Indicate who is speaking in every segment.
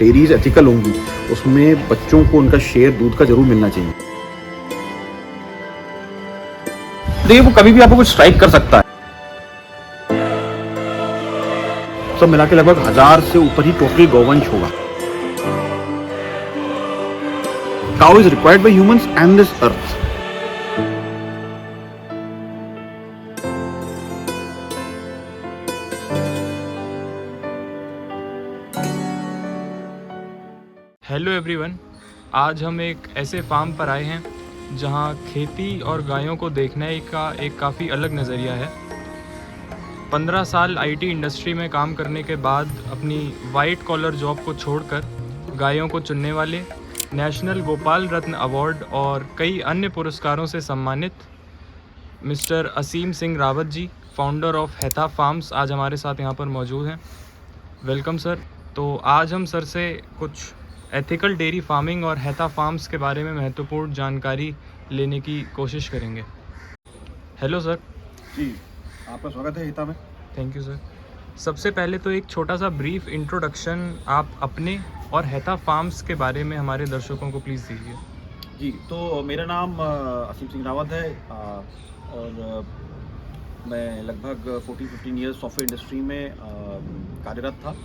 Speaker 1: Dairies ethical होंगी उसमें बच्चों को उनका शेयर दूध का जरूर मिलना चाहिए। देखिए वो कभी भी आपको कुछ स्ट्राइक कर सकता है। सब मिला के लगभग 1000 से ऊपर ही टोटल गौवंश होगा। Cow is required by humans and this earth.
Speaker 2: Hello everyone, आज हम एक ऐसे फार्म पर आए हैं जहां खेती और गायों को देखने का एक काफ़ी अलग नज़रिया है। 15 साल आईटी इंडस्ट्री में काम करने के बाद अपनी वाइट कॉलर जॉब को छोड़कर गायों को चुनने वाले, नेशनल गोपाल रत्न अवार्ड और कई अन्य पुरस्कारों से सम्मानित mister Aseem Singh Rawat ji, founder of Haitha farms, आज हमारे साथ यहाँ पर मौजूद हैं। Welcome sir. तो आज हम सर से कुछ एथिकल डेयरी फार्मिंग और हैथा फार्म्स के बारे में महत्वपूर्ण जानकारी लेने की कोशिश करेंगे। Hello sir.
Speaker 1: जी, आपका स्वागत है हिता में।
Speaker 2: Thank you sir. सबसे पहले तो एक छोटा सा ब्रीफ इंट्रोडक्शन आप अपने और हैथा फार्म्स के बारे में हमारे दर्शकों को प्लीज़ दीजिए।
Speaker 1: जी, तो मेरा नाम असीम सिंह रावत है और मैं लगभग 14-15 ईयर्स सॉफ्टवेयर इंडस्ट्री में कार्यरत था।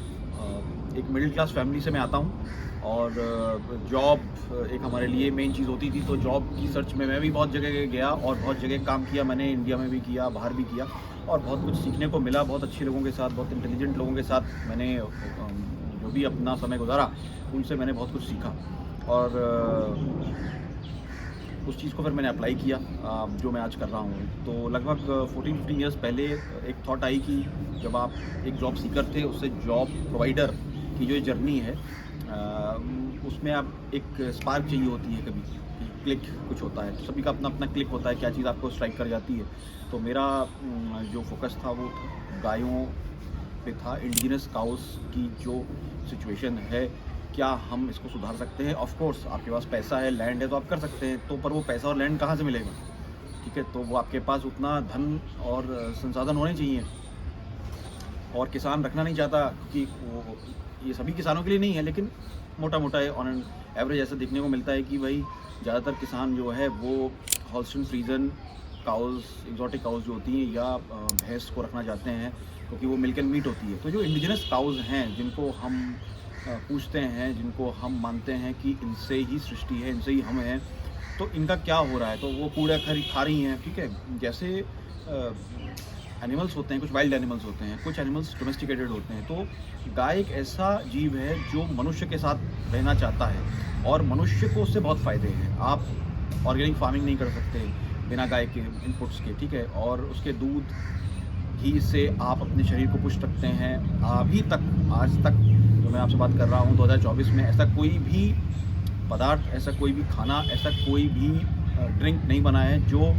Speaker 1: एक मिडिल क्लास फैमिली से मैं आता हूँ और जॉब एक हमारे लिए मेन चीज़ होती थी। तो जॉब की सर्च में मैं भी बहुत जगह गया और बहुत जगह काम किया। मैंने इंडिया में भी किया, बाहर भी किया और बहुत कुछ सीखने को मिला। बहुत अच्छे लोगों के साथ, बहुत इंटेलिजेंट लोगों के साथ मैंने जो भी अपना समय गुजारा उनसे मैंने बहुत कुछ सीखा और उस चीज़ को फिर मैंने अप्लाई किया जो मैं आज कर रहा हूँ। तो लगभग 14-15 ईयर्स पहले एक थॉट आई कि जब आप एक जॉब सीकर थे उससे जॉब प्रोवाइडर की जो जर्नी है उसमें आप एक स्पार्क चाहिए होती है, कभी क्लिक कुछ होता है। तो सभी का अपना अपना क्लिक होता है, क्या चीज़ आपको स्ट्राइक कर जाती है। तो मेरा जो फोकस था वो गायों पे था। इंडिजिनस काउस की जो सिचुएशन है, क्या हम इसको सुधार सकते हैं। ऑफ कोर्स आपके पास पैसा है, लैंड है तो आप कर सकते हैं, तो पर वो पैसा और लैंड कहाँ से मिलेगा, ठीक है। तो वो आपके पास उतना धन और संसाधन होने चाहिए और किसान रखना नहीं चाहता क्योंकि ये सभी किसानों के लिए नहीं है, लेकिन मोटा मोटा ऑन एन एवरेज ऐसा देखने को मिलता है कि भाई ज़्यादातर किसान जो है वो हॉल्स्टीन फ्रीजन काउज, एक्जॉटिक काउज जो होती हैं या भैंस को रखना चाहते हैं क्योंकि वो मिल्क एंड मीट होती है। तो जो इंडिजिनस काउज हैं जिनको हम पूछते हैं, जिनको हम मानते हैं कि इनसे ही सृष्टि है, इनसे ही हम हैं, तो इनका क्या हो रहा है। तो वो कूड़ा खा रही हैं, ठीक है। जैसे एनिमल्स होते हैं, कुछ वाइल्ड एनिमल्स होते हैं, कुछ एनिमल्स डोमेस्टिकेटेड होते हैं। तो गाय एक ऐसा जीव है जो मनुष्य के साथ रहना चाहता है और मनुष्य को उससे बहुत फ़ायदे हैं। आप ऑर्गेनिक फार्मिंग नहीं कर सकते बिना गाय के इनपुट्स के, ठीक है। और उसके दूध घी से आप अपने शरीर को पुष्ट रखते हैं। अभी तक, आज तक जो मैं आपसे बात कर रहा हूँ 2024 में, ऐसा कोई भी पदार्थ, ऐसा कोई भी खाना, ऐसा कोई भी ड्रिंक नहीं बना है जो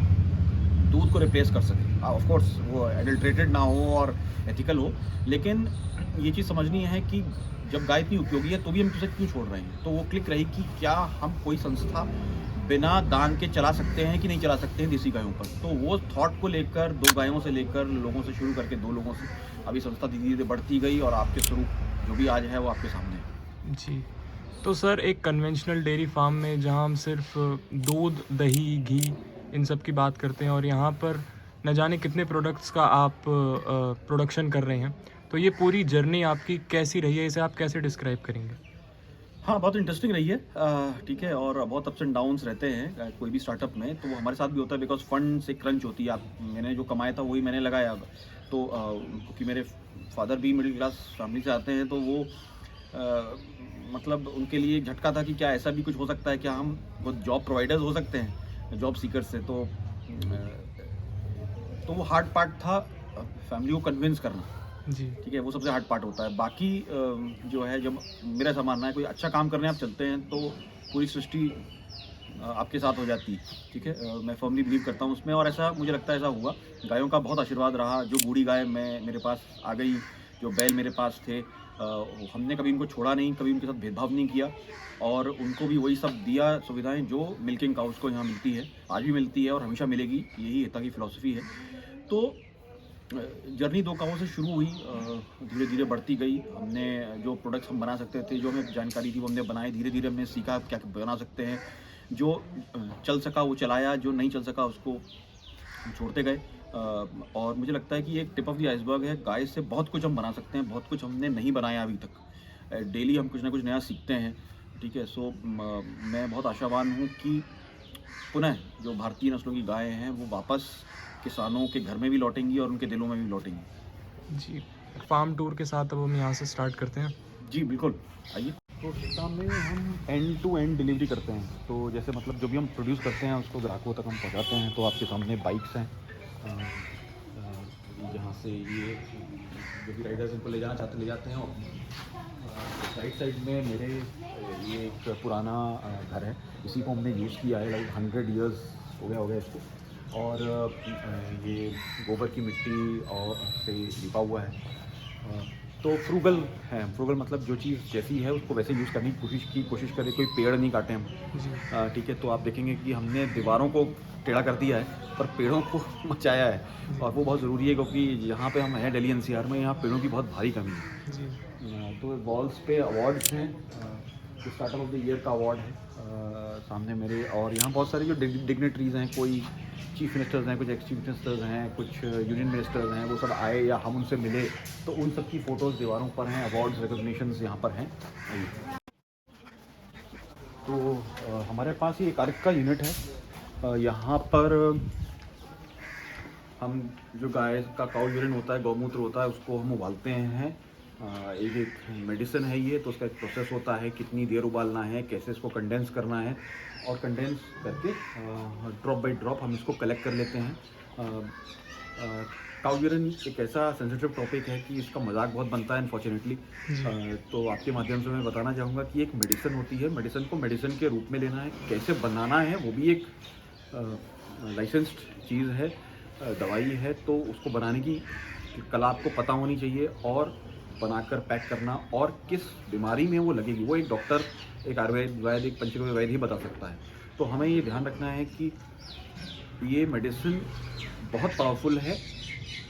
Speaker 1: दूध को रिप्लेस कर सके। ऑफ कोर्स वो एडल्ट्रेटेड ना हो और एथिकल हो, लेकिन ये चीज़ समझनी है कि जब गाय इतनी उपयोगी है तो भी हम उसे क्यों छोड़ रहे हैं। तो वो क्लिक रही कि क्या हम कोई संस्था बिना दान के चला सकते हैं कि नहीं चला सकते हैं देसी गायों पर। तो वो थॉट को लेकर 2 गायों से लेकर लोगों से शुरू करके 2 लोगों से अभी संस्था धीरे धीरे बढ़ती गई और आपके स्वरूप जो भी आज है वो आपके सामने है।
Speaker 2: जी, तो सर एक कन्वेंशनल डेयरी फार्म में जहां हम सिर्फ दूध, दही, घी इन सब की बात करते हैं और यहाँ पर न जाने कितने प्रोडक्ट्स का आप प्रोडक्शन कर रहे हैं, तो ये पूरी जर्नी आपकी कैसी रही है, इसे आप कैसे डिस्क्राइब करेंगे?
Speaker 1: हाँ, बहुत इंटरेस्टिंग रही है, ठीक है। और बहुत अप्स एंड डाउन्स रहते हैं कोई भी स्टार्टअप में। तो वो हमारे साथ भी होता है बिकॉज फंड से क्रंच होती है। मैंने जो कमाया था वही मैंने लगाया। तो क्योंकि मेरे फादर भी मिडिल क्लास फैमिली से आते हैं, तो वो मतलब उनके लिए एक झटका था कि क्या ऐसा भी कुछ हो सकता है, क्या हम वो जॉब प्रोवाइडर्स हो सकते हैं जॉब सीकर्स से। तो वो हार्ड पार्ट था फैमिली को कन्विंस करना,
Speaker 2: जी,
Speaker 1: ठीक है। वो सबसे हार्ड पार्ट होता है। बाकी जो है, जब मेरा ऐसा मानना है कोई अच्छा काम करने आप चलते हैं तो पूरी सृष्टि आपके साथ हो जाती है, ठीक है। मैं फर्मली बिलीव करता हूँ उसमें और ऐसा मुझे लगता है ऐसा हुआ। गायों का बहुत आशीर्वाद रहा। जो बूढ़ी गाय मेरे पास आ गई, जो बैल मेरे पास थे, हमने कभी उनको छोड़ा नहीं, कभी उनके साथ भेदभाव नहीं किया और उनको भी वही सब दिया सुविधाएं जो मिल्किंग काउस को यहाँ मिलती है, आज भी मिलती है और हमेशा मिलेगी। यही हिता की फ़िलॉसफी है। तो जर्नी 2 कामों से शुरू हुई, धीरे धीरे बढ़ती गई। हमने जो प्रोडक्ट्स हम बना सकते थे, जो हमें जानकारी थी वो हमने बनाए। धीरे धीरे हमने सीखा क्या बना सकते हैं। जो चल सका वो चलाया, जो नहीं चल सका उसको हम छोड़ते गए। और मुझे लगता है कि ये एक टिप ऑफ द आइसबर्ग है। गाय से बहुत कुछ हम बना सकते हैं, बहुत कुछ हमने नहीं बनाया अभी तक। डेली हम कुछ ना कुछ नया सीखते हैं, ठीक है। सो मैं बहुत आशावान हूँ कि पुनः जो भारतीय नस्लों की गायें हैं वो वापस किसानों के घर में भी लौटेंगी और उनके दिलों में भी लौटेंगी।
Speaker 2: जी, फार्म टूर के साथ अब हम यहाँ से स्टार्ट करते हैं।
Speaker 1: जी बिल्कुल, आइए। तो डेटा में हम एंड टू एंड डिलीवरी करते हैं। तो जैसे मतलब जो भी हम प्रोड्यूस करते हैं उसको ग्राहकों तक हम पहुंचाते हैं। तो आपके सामने बाइक्स हैं, जहाँ से ये जो भी राइडर्स इनको ले जाना चाहते ले जाते हैं। राइट साइड में मेरे ये एक पुराना घर है, इसी को हमने यूज़ किया है। लाइक 100 ईयर्स हो गया इसको। और ये गोबर की मिट्टी और से लिपा हुआ है। तो फ्रूगल है। फ्रूगल मतलब जो चीज़ जैसी है उसको वैसे यूज़ करने की कोशिश करें। कोई पेड़ नहीं काटे हम, ठीक है। तो आप देखेंगे कि हमने दीवारों को टेढ़ा कर दिया है पर पेड़ों को मचाया है। और वो बहुत ज़रूरी है क्योंकि यहाँ पे हम हैं दिल्ली एनसीआर में, यहाँ पेड़ों की बहुत भारी कमी है जी। तो वॉल्स पे अवार्ड्स हैं। स्टार्टअप ऑफ द ईयर का अवार्ड है सामने मेरे। और यहाँ बहुत सारे जो डिग्नेटरीज़ हैं, कोई चीफ मिनिस्टर्स हैं, कुछ एक्स चीफ मिनिस्टर्स हैं, कुछ यूनियन मिनिस्टर्स हैं, वो सब आए या हम उनसे मिले। तो उन सब की फ़ोटोज़ दीवारों पर हैं, अवार्ड्स रिकॉग्निशंस यहाँ पर हैं। तो हमारे पास ये एक अर्क का यूनिट है। यहाँ पर हम जो गाय का काउ यूरिन होता है, गौमूत्र होता है, उसको हम उबालते हैं। एक मेडिसिन है ये। तो उसका एक प्रोसेस होता है, कितनी देर उबालना है, कैसे इसको कंडेंस करना है, और कंडेंस करके ड्रॉप बाय ड्रॉप हम इसको कलेक्ट कर लेते हैं। काउ यूरिन एक ऐसा सेंसिटिव टॉपिक है कि इसका मजाक बहुत बनता है अनफॉर्चुनेटली। तो आपके माध्यम से मैं बताना चाहूँगा कि एक मेडिसिन होती है, मेडिसिन को मेडिसिन के रूप में लेना है, कैसे बनाना है वो भी एक लाइसेंस्ड चीज़ है, दवाई है। तो उसको बनाने की कला आपको पता होनी चाहिए, और बनाकर पैक करना, और किस बीमारी में वो लगेगी वो एक डॉक्टर, एक आयुर्वेद वैद्य, एक पंचकर्म वैद्य ही बता सकता है। तो हमें ये ध्यान रखना है कि ये मेडिसिन बहुत पावरफुल है,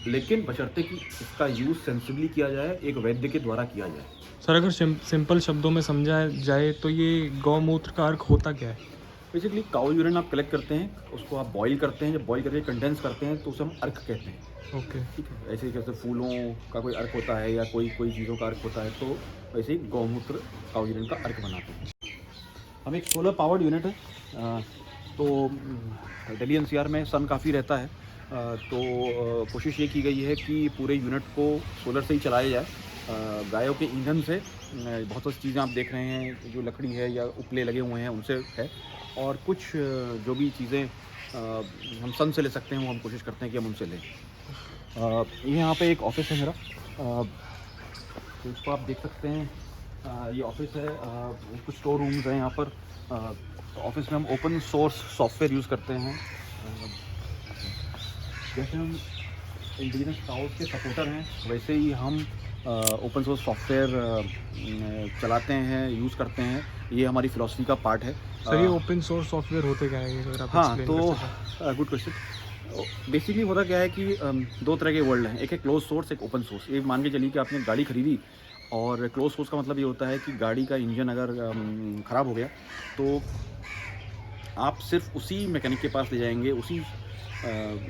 Speaker 1: लेकिन बशर्ते कि इसका यूज़ सेंसिबली किया जाए, एक वैद्य के द्वारा किया जाए।
Speaker 2: सर, अगर सिंपल शब्दों में समझा जाए तो ये गौमूत्र का अर्क होता क्या है?
Speaker 1: बेसिकली काउ यूरिन आप कलेक्ट करते हैं, उसको आप बॉईल करते हैं। जब बॉईल करके कंडेंस करते हैं तो उसे हम अर्क कहते हैं।
Speaker 2: ओके,
Speaker 1: ठीक है। ऐसे जैसे फूलों का कोई अर्क होता है या कोई चीज़ों का अर्क होता है, तो वैसे ही गौमूत्र काउ यूरिन का अर्क बनाते हैं। हम एक सोलर पावर्ड यूनिट है। तो दिल्ली एनसीआर में सन काफ़ी रहता है। तो कोशिश ये की गई है कि पूरे यूनिट को सोलर से ही चलाया जाए। गायों के ईंधन से बहुत सी चीज़ें आप देख रहे हैं, जो लकड़ी है या उपले लगे हुए हैं उनसे है। और कुछ जो भी चीज़ें हम सन से ले सकते हैं वो हम कोशिश करते हैं कि हम उनसे लें। ये यहाँ पे एक ऑफिस है मेरा। तो इसको आप देख सकते हैं, ये ऑफिस है। कुछ स्टोर रूम्स हैं यहाँ पर। ऑफिस में हम ओपन सोर्स सॉफ्टवेयर यूज़ करते हैं। जैसे हम इंडिजिनस काउस के सपोर्टर हैं, वैसे ही हम ओपन सोर्स सॉफ्टवेयर चलाते हैं, यूज़ करते हैं। ये हमारी फ़िलॉसफी का पार्ट है।
Speaker 2: सर, ये ओपन सोर्स सॉफ्टवेयर होते क्या है, अगर आप
Speaker 1: हाँ,
Speaker 2: explain
Speaker 1: तो
Speaker 2: कर सकें?
Speaker 1: Good question. बेसिकली होता क्या है कि दो तरह के वर्ल्ड हैं, एक है क्लोज सोर्स, एक ओपन सोर्स। ये मान के चलिए कि आपने गाड़ी खरीदी, और क्लोज सोर्स का मतलब ये होता है कि गाड़ी का इंजन अगर ख़राब हो गया तो आप सिर्फ उसी मैकेनिक के पास ले जाएंगे, उसी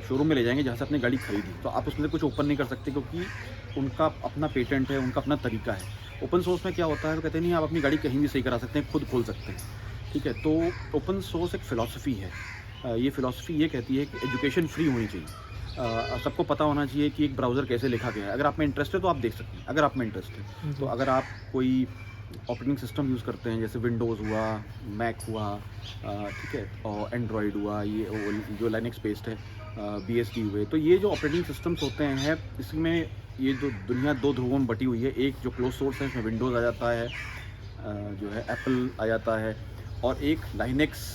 Speaker 1: शोरूम में ले जाएंगे जहाँ से आपने गाड़ी खरीदी। तो आप उसमें से कुछ ओपन नहीं कर सकते, क्योंकि उनका अपना पेटेंट है, उनका अपना तरीका है। ओपन सोर्स में क्या होता है, वो कहते हैं नहीं, आप अपनी गाड़ी कहीं भी सही करा सकते हैं, खुद खोल सकते हैं, ठीक है। तो ओपन सोर्स एक फ़िलॉसफी है। ये फ़िलॉसफी ये कहती है कि एजुकेशन फ्री होनी चाहिए। सबको पता होना चाहिए कि एक ब्राउज़र कैसे लिखा गया है। अगर आप में इंटरेस्ट है तो आप देख सकते हैं, अगर आप में इंटरेस्ट है तो। अगर आप कोई ऑपरेटिंग सिस्टम यूज़ करते हैं, जैसे विंडोज़ हुआ, मैक हुआ, ठीक है, और एंड्रॉयड हुआ, ये जो लाइनक्स बेस्ड है, BSD हुए, तो ये जो ऑपरेटिंग सिस्टम्स होते हैं, इसमें ये जो दुनिया दो ध्रुवों में बटी हुई है। एक जो क्लोज सोर्स है, इसमें विंडोज़ आ जाता है, जो है एप्पल आ जाता है, और एक लाइनक्स,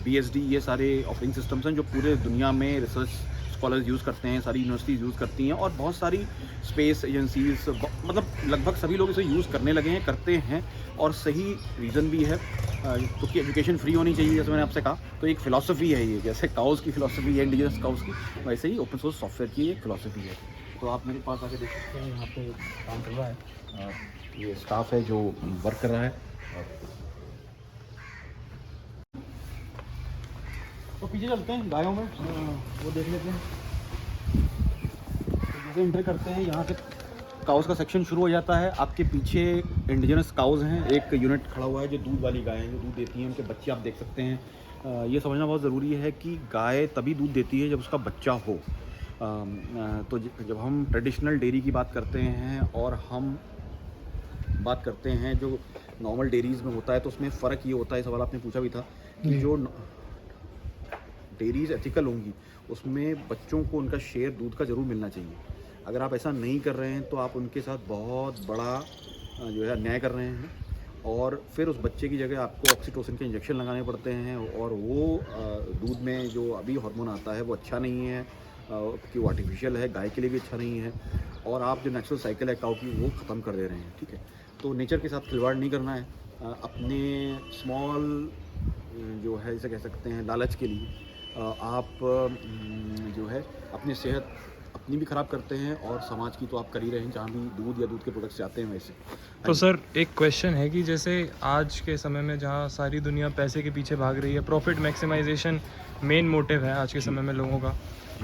Speaker 1: BSD, ये सारे ऑपरेटिंग सिस्टम्स हैं जो पूरे दुनिया में रिसर्च स्कॉलर्स यूज़ करते हैं, सारी यूनिवर्सिटीज़ यूज़ करती हैं, और बहुत सारी स्पेस एजेंसीज़, मतलब लगभग सभी लोग इसे यूज़ करने लगे हैं, करते हैं, और सही रीज़न भी है। क्योंकि एजुकेशन फ्री होनी चाहिए, जैसे मैंने आपसे कहा। तो एक फ़िलॉसफी है ये, जैसे काउज़ की फ़िलॉसफी है, इंडिजिनस काउज़ की, वैसे ही ओपन सोर्स सॉफ्टवेयर की एक फ़िलॉसफी है। तो आप मेरे पास आके देख सकते हैं, यहाँ पे काम चल रहा है। ये स्टाफ है जो वर्क कर रहा है। तो पीछे चलते हैं गायों में, वो देख लेते हैं। तो जैसे एंटर करते हैं, यहाँ से काउज़ का सेक्शन शुरू हो जाता है। आपके पीछे इंडिजिनस काउज़ हैं, एक यूनिट खड़ा हुआ है जो दूध वाली गाय हैं, जो दूध देती हैं, उनके बच्चे आप देख सकते हैं। ये समझना बहुत ज़रूरी है कि गाय तभी दूध देती है जब उसका बच्चा हो। तो जब हम ट्रेडिशनल डेयरी की बात करते हैं और हम बात करते हैं जो नॉर्मल डेयरीज़ में होता है, तो उसमें फ़र्क ये होता है, सवाल आपने पूछा भी था, कि जो डेयरीज़ एथिकल होंगी उसमें बच्चों को उनका शेयर दूध का ज़रूर मिलना चाहिए। अगर आप ऐसा नहीं कर रहे हैं तो आप उनके साथ बहुत बड़ा जो है अन्याय कर रहे हैं, और फिर उस बच्चे की जगह आपको ऑक्सीटोसिन के इंजेक्शन लगाने पड़ते हैं, और वो दूध में जो अभी हार्मोन आता है वो अच्छा नहीं है, क्योंकि वो आर्टिफिशियल है, गाय के लिए भी अच्छा नहीं है, और आप जो नेचुरल साइकिल है काऊ की वो ख़त्म कर दे रहे हैं। ठीक है, तो नेचर के साथ खिलवाड़ नहीं करना है। अपने स्मॉल जो है इसे कह सकते हैं लालच के लिए आप जो है अपनी सेहत अपनी भी ख़राब करते हैं, और समाज की तो आप कर ही रहे हैं, जहाँ भी दूध या दूध के प्रोडक्ट्स आते हैं वैसे।
Speaker 2: तो सर एक क्वेश्चन है कि जैसे आज के समय में जहाँ सारी दुनिया पैसे के पीछे भाग रही है, प्रॉफिट मैक्सिमाइजेशन मेन मोटिव है आज के समय में लोगों का,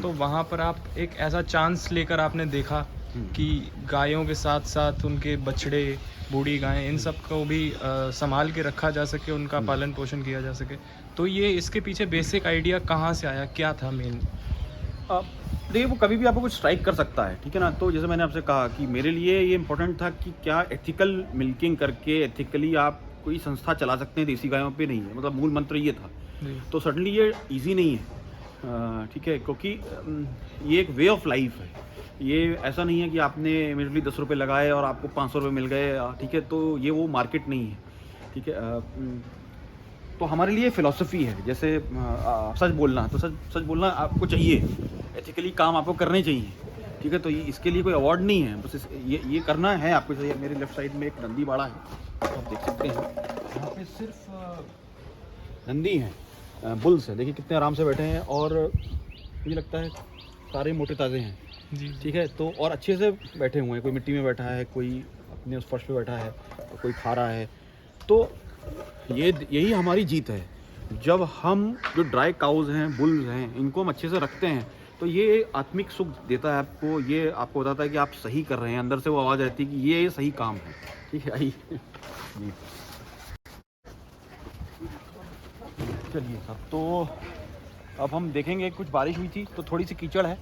Speaker 2: तो वहाँ पर आप एक ऐसा चांस लेकर आपने देखा कि गायों के साथ साथ उनके बछड़े, बूढ़ी गायें, इन सब को भी संभाल के रखा जा सके, उनका पालन पोषण किया जा सके, तो ये इसके पीछे बेसिक आइडिया कहाँ से आया, क्या था मेन?
Speaker 1: देखिए, वो कभी भी आपको कुछ स्ट्राइक कर सकता है, ठीक है ना। तो जैसे मैंने आपसे कहा कि मेरे लिए ये इंपॉर्टेंट था कि क्या एथिकल मिल्किंग करके एथिकली आप कोई संस्था चला सकते हैं देसी गायों पे, नहीं है, मतलब मूल मंत्र ये था। तो सडनली ये इजी नहीं है, ठीक है, क्योंकि ये एक वे ऑफ लाइफ है। ये ऐसा नहीं है कि आपने इमीडिएटली 10 रुपये लगाए और आपको 500 रुपये मिल गए, ठीक है, तो ये वो मार्केट नहीं है, ठीक है। तो हमारे लिए फ़िलॉसफी है, जैसे सच बोलना, तो सच बोलना आपको चाहिए, एथिकली काम आपको करने चाहिए, ठीक है। तो ये इसके लिए कोई अवार्ड नहीं है, बस ये करना है आपको चाहिए। मेरे लेफ़्ट साइड में एक नंदी बाड़ा है, आप देख सकते हैं, यहाँ पे सिर्फ नंदी हैं, बुल्स हैं, देखिए कितने आराम से बैठे हैं, और मुझे लगता है सारे मोटे ताज़े हैं जी, ठीक है। तो और अच्छे से बैठे हुए हैं, कोई मिट्टी में बैठा है, कोई अपने उस फर्श पे बैठा है, कोई खा रहा है। तो यही हमारी जीत है। जब हम जो ड्राई काउज़ हैं, बुल्स हैं, इनको हम अच्छे से रखते हैं, तो ये आत्मिक सुख देता है आपको, ये आपको बताता है कि आप सही कर रहे हैं, अंदर से वो आवाज़ रहती है कि ये सही काम है, ठीक है। आइए जी, चलिए साहब, तो अब हम देखेंगे, कुछ बारिश हुई थी तो थोड़ी सी कीचड़ है,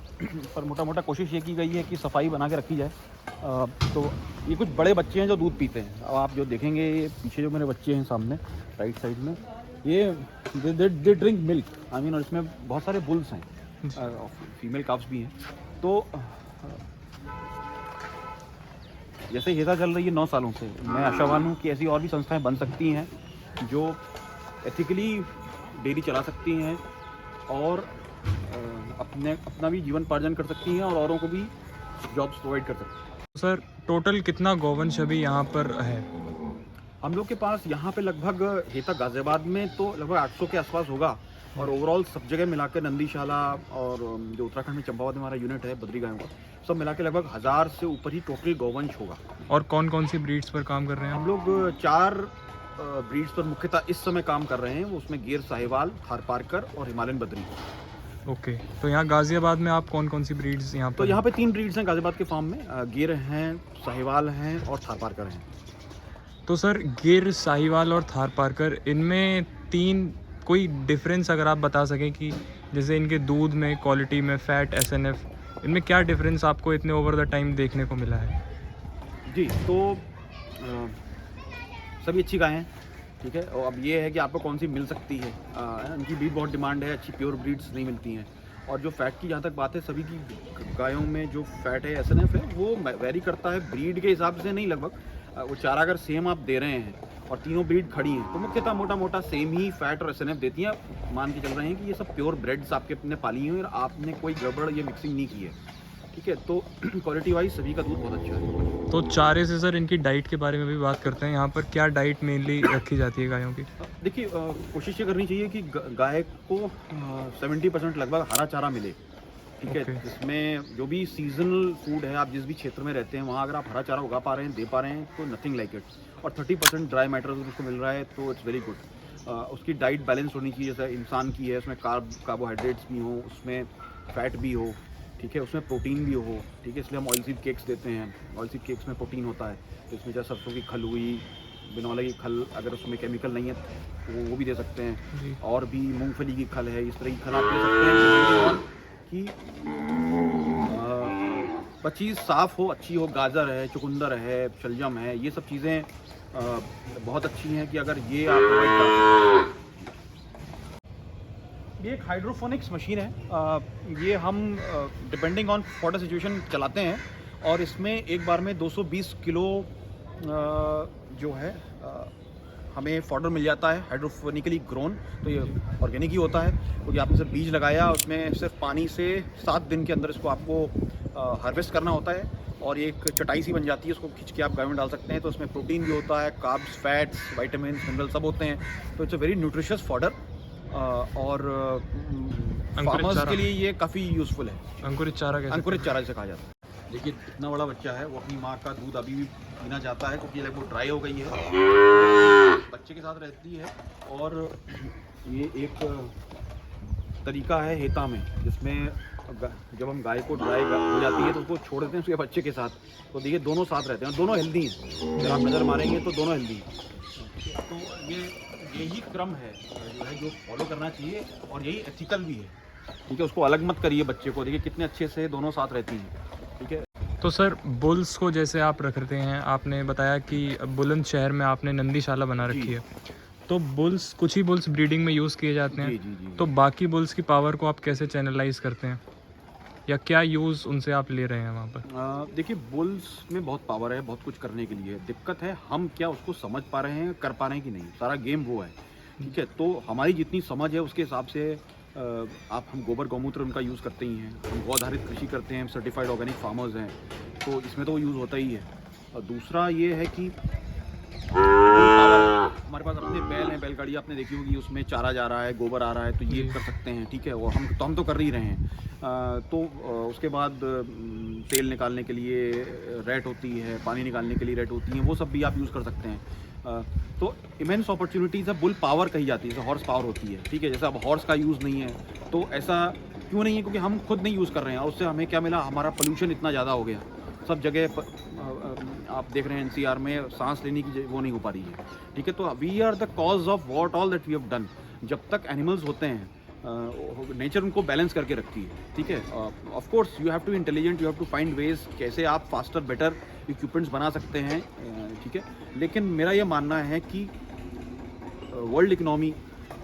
Speaker 1: पर मोटा मोटा कोशिश ये की गई है कि सफाई बना के रखी जाए। तो ये कुछ बड़े बच्चे हैं जो दूध पीते हैं। अब आप जो देखेंगे, ये पीछे जो मेरे बच्चे हैं सामने राइट साइड में, ये they drink milk, I mean, और इसमें बहुत सारे बुल्स हैं, फीमेल काफ्स भी हैं। तो जैसे हेजा चल रही है 9 सालों से, मैं आशावान हूँ कि ऐसी और भी संस्थाएं बन सकती हैं जो एथिकली डेयरी चला सकती हैं और अपना भी जीवन पार्जन कर सकती हैं, और औरों को भी जॉब्स प्रोवाइड कर सकती हैं।
Speaker 2: सर टोटल कितना गौवंश अभी यहाँ पर है?
Speaker 1: हम लोग के पास यहाँ पे लगभग हेता गाजियाबाद में तो लगभग 800 के आसपास होगा, और ओवरऑल सब जगह मिलाकर नंदीशाला और जो उत्तराखंड में चंपावत में हमारा यूनिट है बद्री गायों का, सब मिला के लगभग 1000 से ऊपर ही टोटल गौवंश होगा।
Speaker 2: और कौन कौन सी ब्रीड्स पर काम कर रहे हैं?
Speaker 1: हम लोग 4 ब्रीड्स पर मुख्यतः इस समय काम कर रहे हैं, उसमें गिर साहिवाल, थारपारकर और हिमालयन बद्री।
Speaker 2: ओके, तो यहाँ गाज़ियाबाद में आप कौन कौन सी ब्रीड्स यहाँ पर?
Speaker 1: तो यहाँ पे 3 ब्रीड्स हैं गाज़ियाबाद के फार्म में, गिर हैं, साहिवाल हैं और थारपारकर हैं।
Speaker 2: तो सर गिर, साहिवाल और थारपारकर, इनमें 3 कोई डिफरेंस अगर आप बता सकें कि जैसे इनके दूध में, क्वालिटी में, फैट, एसएनएफ, इनमें क्या डिफरेंस आपको इतने ओवर द टाइम देखने को मिला है?
Speaker 1: जी, तो सभी अच्छी गायें हैं, ठीक है। और अब ये है कि आपको कौन सी मिल सकती है, इनकी भी बहुत डिमांड है, अच्छी प्योर ब्रीड्स नहीं मिलती हैं। और जो फ़ैट की जहाँ तक बात है, सभी की गायों में जो फ़ैट है, एसएनएफ है, वो वेरी करता है, ब्रीड के हिसाब से नहीं, लगभग वो चारा अगर सेम आप दे रहे हैं और तीनों ब्रीड खड़ी हैं, तो मुख्यतः मोटा मोटा सेम ही फ़ैट और एसएनएफ देती हैं। मान के चल रहे हैं कि ये सब प्योर ब्रेड्स आपके अपने पाली हैं और आपने कोई गड़बड़ ये मिक्सिंग नहीं की है, ठीक है। तो क्वालिटी वाइज सभी का दूध बहुत अच्छा है।
Speaker 2: तो चारे से सर इनकी डाइट के बारे में भी बात करते हैं। यहाँ पर क्या डाइट मेनली रखी जाती है गायों की?
Speaker 1: देखिए कोशिश ये करनी चाहिए कि गाय को 70% लगभग हरा चारा मिले, ठीक है।
Speaker 2: Okay.
Speaker 1: जिसमें जो भी सीजनल फूड है, आप जिस भी क्षेत्र में रहते हैं वहाँ अगर आप हरा चारा उगा पा रहे हैं, दे पा रहे हैं, तो नथिंग लाइक इट। और 30% ड्राई मैटर अगर उसको मिल रहा है तो इट्स वेरी गुड। उसकी डाइट बैलेंस होनी चाहिए, जैसे इंसान की है, उसमें कार्बोहाइड्रेट्स भी हो, उसमें फैट भी हो, ठीक है, उसमें प्रोटीन भी हो, ठीक है। इसलिए हम ऑयल सीड केक्स देते हैं। ऑयल सीड केक्स में प्रोटीन होता है, तो इसमें जैसे सरसों की खल हुई, बिनौला की खल, अगर उसमें केमिकल नहीं है तो वो भी दे सकते हैं। और भी मूंगफली की खल है, इस तरह की खल आप दे सकते हैं कि चीज़ साफ़ हो, अच्छी हो। गाजर है, चुकंदर है, शलजम है, ये सब चीज़ें बहुत अच्छी हैं कि अगर ये आप प्रोवाइड कर। ये एक हाइड्रोफोनिक्स मशीन है। ये हम डिपेंडिंग ऑन फॉडर सिचुएशन चलाते हैं, और इसमें एक बार में 220 किलो जो है हमें फॉडर मिल जाता है, हाइड्रोफोनिकली ग्रोन। तो ये ऑर्गेनिक ही होता है, क्योंकि आपने सिर्फ बीज लगाया, उसमें सिर्फ पानी से 7 दिन के अंदर इसको आपको हार्वेस्ट करना होता है, और ये एक चटाई सी बन जाती है, उसको खींच के आप गाय में डाल सकते हैं। तो इसमें प्रोटीन भी होता है, कार्ब्स, फैट्स, विटामिन, मिनरल सब होते हैं। तो it's a very nutritious fodder, और फार्मर्स के लिए ये काफ़ी यूज़फुल है।
Speaker 2: अंकुरित चारा कैसे?
Speaker 1: अंकुरित चारा जिसे कहा जाता है। देखिए इतना बड़ा बच्चा है, वो अपनी माँ का दूध अभी भी पीना चाहता है, क्योंकि लगभग ड्राई हो गई है, बच्चे के साथ रहती है। और ये एक तरीका है हेता में, जिसमें जब हम गाय को ड्राई हो जाती है तो उसको छोड़ देते हैं उसके बच्चे के साथ। तो देखिए दोनों साथ रहते हैं, दोनों हेल्दी हैं। अगर आप नज़र मारेंगे तो दोनों हेल्दी हैं। तो यही क्रम है जो फॉलो करना चाहिए, और यही एथिकल भी है, ठीक है। उसको अलग मत करिए बच्चे को। देखिए कितने अच्छे से दोनों साथ रहती हैं, ठीक है।
Speaker 2: तो सर बुल्स को जैसे आप रखते हैं, आपने बताया कि बुलंदशहर में आपने नंदीशाला बना रखी है, तो बुल्स, कुछ ही बुल्स ब्रीडिंग में यूज़ किए जाते हैं।
Speaker 1: जी।
Speaker 2: तो बाकी बुल्स की पावर को आप कैसे चैनलाइज करते हैं, या क्या यूज़ उनसे आप ले रहे हैं वहाँ पर?
Speaker 1: देखिए बुल्स में बहुत पावर है, बहुत कुछ करने के लिए। दिक्कत है हम क्या उसको समझ पा रहे हैं, कर पा रहे हैं कि नहीं। सारा गेम वो है, ठीक है। तो हमारी जितनी समझ है उसके हिसाब से हम गोबर गौमूत्र उनका यूज़ करते ही हैं। हम गौ आधारित कृषि करते हैं, हम सर्टिफाइड ऑर्गेनिक फार्मर्स हैं, तो इसमें तो वो यूज़ होता ही है। और दूसरा ये है कि हमारे पास अपने बैल हैं, बैलगाड़ी आपने देखी होगी, उसमें चारा जा रहा है, गोबर आ रहा है, तो ये कर सकते हैं, ठीक है। और हम तो कर ही रहे हैं। तो उसके बाद तेल निकालने के लिए रैट होती है, पानी निकालने के लिए रैट होती हैं, वो सब भी आप यूज़ कर सकते हैं। तो इमेंस अपॉर्चुनिटीज़ है। बुल पावर कही जाती है, जैसे हॉर्स पावर होती है, ठीक है। जैसे अब हॉर्स का यूज़ नहीं है, तो ऐसा क्यों नहीं है? क्योंकि हम खुद नहीं यूज़ कर रहे हैं, और उससे हमें क्या मिला, हमारा पोल्यूशन इतना ज़्यादा हो गया। सब जगह आप देख रहे हैं एनसीआर में सांस लेने की वो नहीं हो पा रही है, ठीक है। तो we are the cause of what all that we have done. जब तक एनिमल्स होते हैं, नेचर उनको बैलेंस करके रखती है, ठीक है। Of course you have to intelligent, you have to find ways कैसे आप फास्टर बेटर इक्विपमेंट्स बना सकते हैं, ठीक है। लेकिन मेरा ये मानना है कि वर्ल्ड इकनॉमी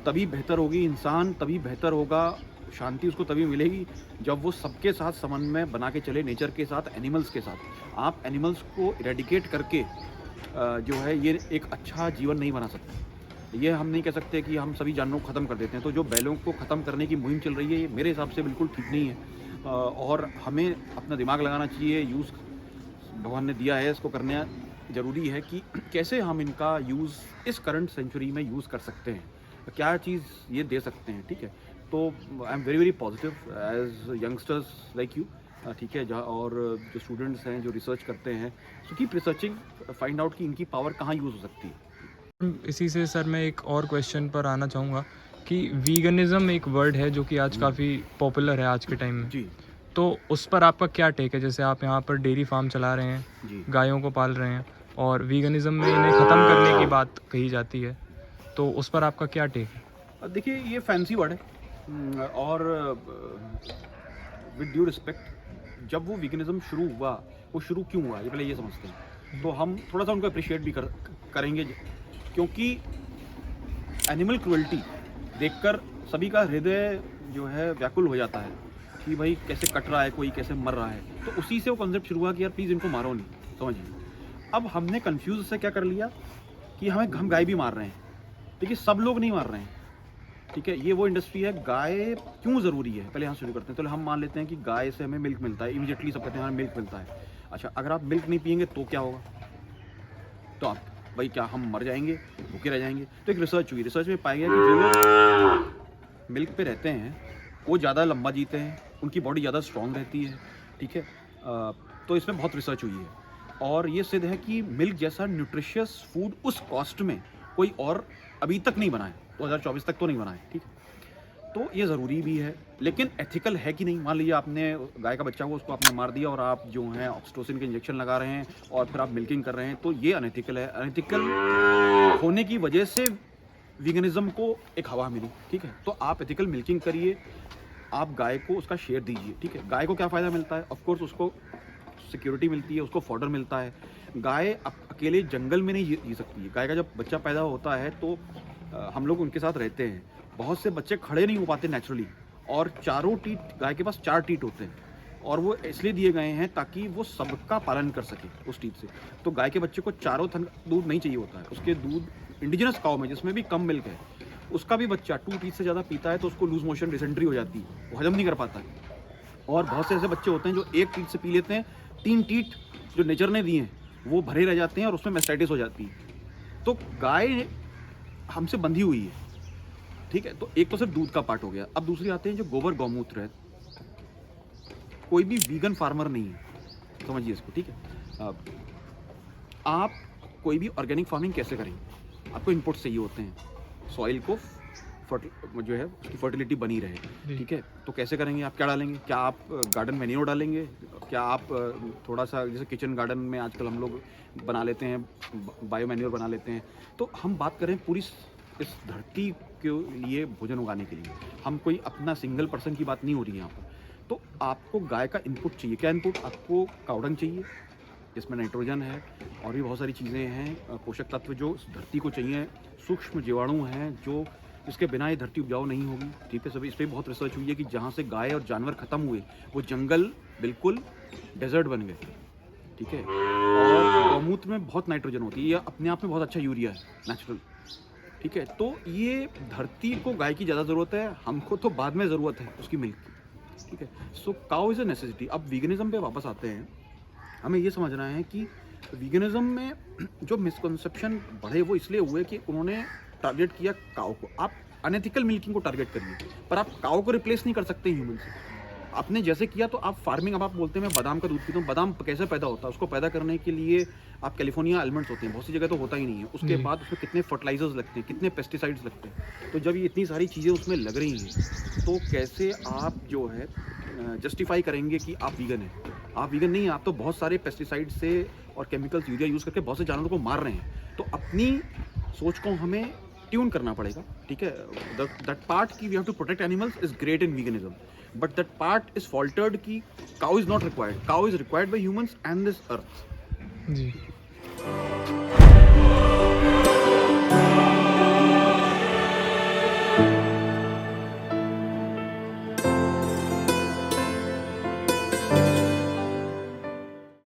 Speaker 1: तभी बेहतर होगी, इंसान तभी बेहतर होगा, शांति उसको तभी मिलेगी जब वो सबके साथ समन्वय बना के चले, नेचर के साथ, एनिमल्स के साथ। आप एनिमल्स को इरेडिकेट करके जो है ये एक अच्छा जीवन नहीं बना सकते। ये हम नहीं कह सकते कि हम सभी जानवरों को ख़त्म कर देते हैं। तो जो बैलों को ख़त्म करने की मुहिम चल रही है, ये मेरे हिसाब से बिल्कुल ठीक नहीं है। और हमें अपना दिमाग लगाना चाहिए। यूज़ भगवान ने दिया है, इसको करना ज़रूरी है कि कैसे हम इनका यूज़ इस करंट सेंचुरी में यूज़ कर सकते हैं, क्या चीज़ ये दे सकते हैं, ठीक है। तो I am very positive as youngsters like you, ठीक है। और जो स्टूडेंट्स हैं जो रिसर्च करते हैं, so keep researching, find out कि इनकी पावर कहाँ यूज़ हो सकती है।
Speaker 2: इसी से सर मैं एक और क्वेश्चन पर आना चाहूँगा कि वीगनिज़म एक वर्ड है जो कि आज काफ़ी पॉपुलर है आज के टाइम में
Speaker 1: जी।
Speaker 2: तो उस पर आपका क्या टेक है? जैसे आप यहाँ पर डेयरी फार्म चला रहे हैं,
Speaker 1: जी।
Speaker 2: गायों को पाल रहे हैं, और वीगनिज़म में इन्हें ख़त्म करने की बात कही जाती है, तो उस पर आपका क्या टेक है?
Speaker 1: देखिए ये फैंसी वर्ड है, और विद ड्यू रिस्पेक्ट, जब वो वीगनिज़म शुरू हुआ, वो शुरू क्यों हुआ, ये पहले ये समझते हैं। तो हम थोड़ा सा उनको अप्रिशिएट भी करेंगे, क्योंकि एनिमल क्रुएल्टी देखकर सभी का हृदय जो है व्याकुल हो जाता है कि भाई कैसे कट रहा है कोई, कैसे मर रहा है। तो उसी से वो कॉन्सेप्ट शुरू हुआ कि यार प्लीज़ इनको मारो नहीं, समझिए। अब हमने कंफ्यूज से क्या कर लिया कि हम गाय भी मार रहे हैं, देखिए सब लोग नहीं मार रहे हैं, ठीक है, ये वो इंडस्ट्री है। गाय क्यों ज़रूरी है, पहले यहाँ शुरू करते हैं। तो हम मान लेते हैं कि गाय से हमें मिल्क मिलता है, इमीडिएटली सब कहते हैं हमें मिल्क मिलता है। अच्छा, अगर आप मिल्क नहीं पियेंगे तो क्या होगा? तो आप भाई क्या हम मर जाएंगे, भूखे रह जाएंगे? तो एक रिसर्च हुई, रिसर्च में पाया गया कि जो लोग मिल्क पे रहते हैं वो ज़्यादा लंबा जीते हैं, उनकी बॉडी ज़्यादा स्ट्रॉन्ग रहती है। ठीक है, तो इसमें बहुत रिसर्च हुई है और ये सिद्ध है कि मिल्क जैसा न्यूट्रिशियस फूड उस कॉस्ट में कोई और अभी तक नहीं बना है, 2024 तक तो नहीं बना है। ठीक है, तो ये ज़रूरी भी है, लेकिन एथिकल है कि नहीं? मान लीजिए आपने गाय का बच्चा हुआ, उसको आपने मार दिया और आप जो हैं ऑक्सीटोसिन के इंजेक्शन लगा रहे हैं और फिर आप मिल्किंग कर रहे हैं, तो ये अनएथिकल है। अनएथिकल होने की वजह से वीगनिज्म को एक हवा मिली। ठीक है, तो आप एथिकल मिल्किंग करिए, आप गाय को उसका शेयर दीजिए। ठीक है, गाय को क्या फ़ायदा मिलता है? ऑफकोर्स उसको सिक्योरिटी मिलती है, उसको फॉडर मिलता है। गाय अकेले जंगल में नहीं जी सकती है। गाय का जब बच्चा पैदा होता है तो हम लोग उनके साथ रहते हैं। बहुत से बच्चे खड़े नहीं हो पाते नेचुरली, और चारों टीट, गाय के पास 4 टीट होते हैं और वो इसलिए दिए गए हैं ताकि वो सबका पालन कर सके उस टीट से। तो गाय के बच्चे को चारों थन दूध नहीं चाहिए होता है। उसके दूध इंडिजिनस काउ में, जिसमें भी कम मिल्क है, उसका भी बच्चा 2 टीट से ज़्यादा पीता है तो उसको लूज मोशन, डिसेंट्री हो जाती है, वो हजम नहीं कर पाता है। और बहुत से ऐसे बच्चे होते हैं जो 1 टीट से पी लेते हैं, 3 टीट जो नेचर ने दिए हैं वो भरे रह जाते हैं और उसमें मैस्टाइटिस हो जाती है। तो गाय हमसे बंधी हुई है। ठीक है, तो एक तो सिर्फ दूध का पार्ट हो गया। अब दूसरी आते हैं जो गोबर गौमूत्र है। कोई भी वीगन फार्मर नहीं है, समझिए इसको। ठीक है, आप कोई भी ऑर्गेनिक फार्मिंग कैसे करेंगे? आपको इनपुट चाहिए होते हैं, सॉइल को जो है उसकी फर्टिलिटी बनी रहे। ठीक है, तो कैसे करेंगे? आप क्या डालेंगे? क्या आप गार्डन मैन्योर डालेंगे? क्या आप थोड़ा सा जैसे किचन गार्डन में आजकल हम लोग बना लेते हैं, बायो मैन्योर बना लेते हैं। तो हम बात करें पूरी इस धरती के लिए भोजन उगाने के लिए, हम कोई अपना सिंगल पर्सन की बात नहीं हो रही है यहाँ पर। तो आपको गाय का इनपुट चाहिए। क्या इनपुट? आपको काउडंग चाहिए, इसमें नाइट्रोजन है और भी बहुत सारी चीज़ें हैं, पोषक तत्व जो इस धरती को चाहिए। सूक्ष्म जीवाणु हैं जो, इसके बिना ये धरती उपजाऊ नहीं होगी। ठीक है, सभी इस पर बहुत रिसर्च हुई है कि जहाँ से गाय और जानवर ख़त्म हुए वो जंगल बिल्कुल डेजर्ट बन गए। ठीक है, और गौमूत्र में बहुत नाइट्रोजन होती है, ये अपने आप में बहुत अच्छा यूरिया है, नेचुरल। ठीक है, तो ये धरती को गाय की ज़्यादा ज़रूरत है, हमको तो बाद में ज़रूरत है उसकी मिल्क की। ठीक है, सो काउ इज़ अ नेसेसिटी। अब वीगनिज्म पे वापस आते हैं। हमें ये समझना है कि वीगनिज्म में जो मिसकंसेप्शन बढ़े वो इसलिए हुए कि उन्होंने टारगेट किया काउ को। आप अनएथिकल मिल्किंग को टारगेट करिए, पर आप काउ को रिप्लेस नहीं कर सकते ह्यूमन से। आपने जैसे किया तो आप फार्मिंग, अब आप बोलते हैं मैं बादाम का दूध पीता हूँ, बादाम कैसे पैदा होता है? उसको पैदा करने के लिए आप कैलिफोर्निया आलमंड्स होते हैं, बहुत सी जगह तो होता ही नहीं है। उसके बाद उसमें कितने फर्टिलाइजर्स लगते हैं, कितने पेस्टिसाइड्स लगते हैं। तो जब ये इतनी सारी चीज़ें उसमें लग रही हैं तो कैसे आप जो है जस्टिफाई करेंगे कि आप वीगन हैं? आप वीगन नहीं हैं, आप तो बहुत सारे पेस्टिसाइड से और केमिकल्स, यूरिया यूज़ करके बहुत से जानवरों को मार रहे हैं। तो अपनी सोच को हमें ट्यून करना पड़ेगा। ठीक है, दैट पार्ट की we have to protect animals is great in veganism, but that part is faltered कि cow is not required, cow is required by humans and this earth.
Speaker 2: Ji.